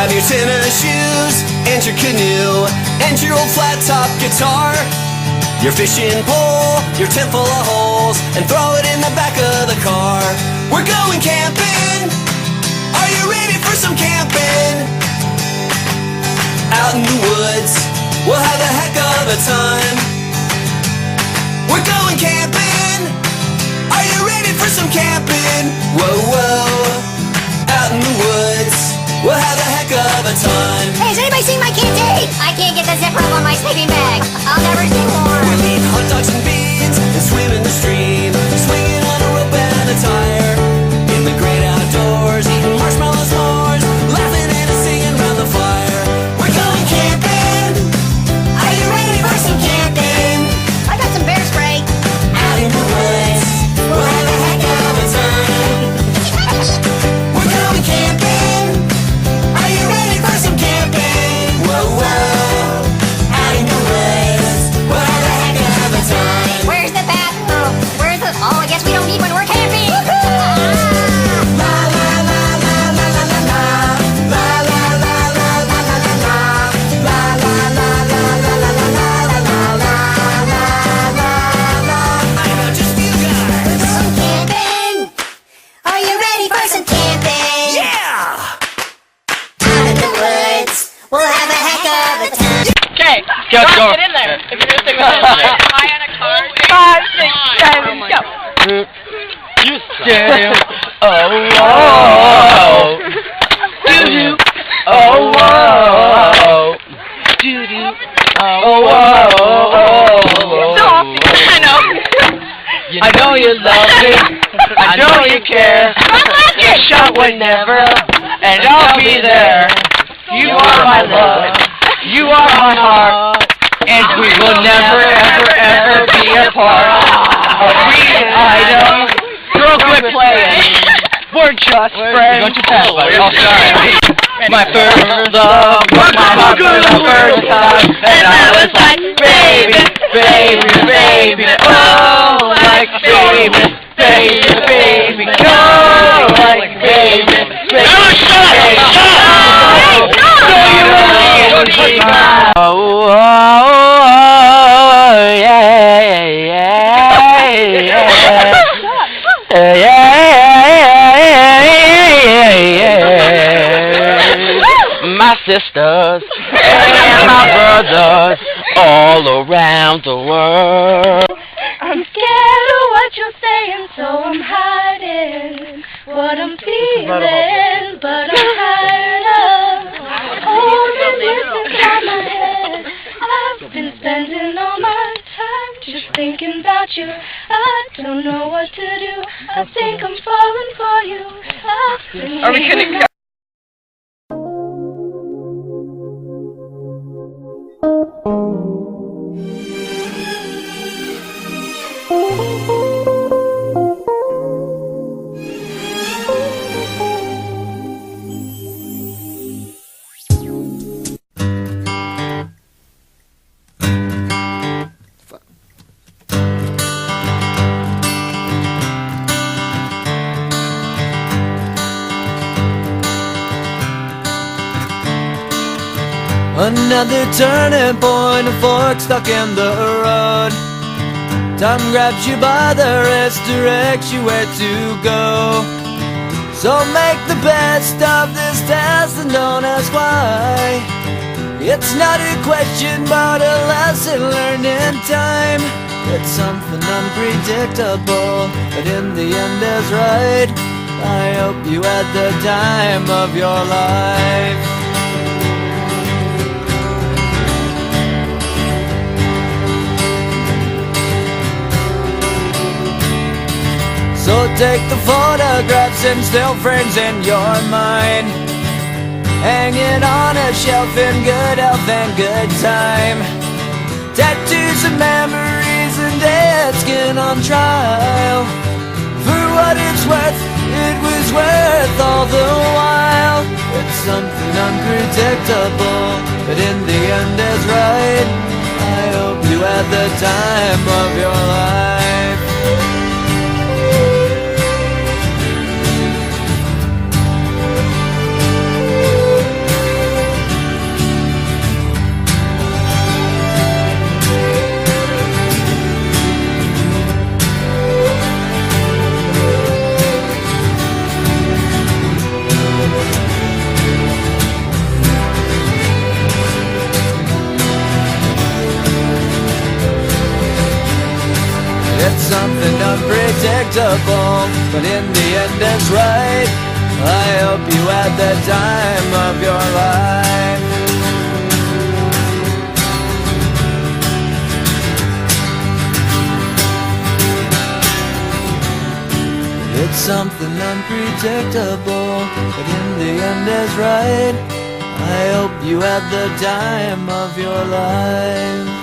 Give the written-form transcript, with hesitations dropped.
Grab your tennis shoes and your canoe and your old flat top guitar, your fishing pole, your tent full of holes, and throw it in the back of the car. We're going camping. Are you ready for some camping? Out in the woods, we'll have a heck of a time. We're going camping. Are you ready for some camping? Whoa, whoa. Out in the woods, we'll have a heck of a time. Hey, has anybody seen my canteen? I can't get the zipper up on my sleeping bag. I'll never stay warm. We'll eat hot dogs and beans and swim in the stream, swinging on a rope and a tire. In the great outdoors, eating marshmallow s'mores, laughing and singing round the fire. We're going camping. Are you ready for some camping? I got some bear spray. Out in the woods, we'll have a heck of a time. We're going camping. Are you ready for some camping? Whoa, whoa. Out in the woods, we'll have a heck of a time. Where's the bathroom? Where's the... Oh, I guess we don't need one. We're camping. Just you guys. Some camping. Are you ready for some camping? Yeah! Out in the woods, we'll have a heck of a time. Okay, Go, go. get in there. If you're gonna stick with it. High on a card. 5, 6, 7, go. You stay. Oh, whoa. Doo-doo. Oh, whoa. Doo-doo. Oh, whoa. Stop. I know. I know you love me. I know you care. Your shot whenever, and I'll be there. You are my love. You are my heart. And we will never, ever, ever be apart. A reading item. Girl, quit playing. We're just friends. Going too fast, buddy. Oh, sorry. My first love, my heart for the first time, and I was like, baby, baby, baby, oh, like baby, baby, baby, oh, like baby, baby, baby, oh, so you really is mine. Oh, yeah, yeah, yeah. My sisters and my brothers all around the world. I'm scared of what you're saying, so I'm hiding what I'm feeling, but I'm tired of all the voices on my head. I've been spending all my time just thinking about you. I don't know what to do. I think I'm falling for you. Are we gonna go? Another turning point, a fork stuck in the road. Time grabs you by the wrist, directs you where to go. So make the best of this test and don't ask why. It's not a question but a lesson learned in time. It's something unpredictable, but in the end is right. I hope you had the time of your life. So take the photographs and still frames in your mind, hanging on a shelf in good health and good time. Tattoos and memories and dead skin on trial. For what it's worth, it was worth all the while. It's something unpredictable, but in the end is right. I hope you had the time of your life. unpredictable, but in the end it's right. I hope you had the time of your life. It's something unpredictable, but in the end is right. I hope you had the time of your life.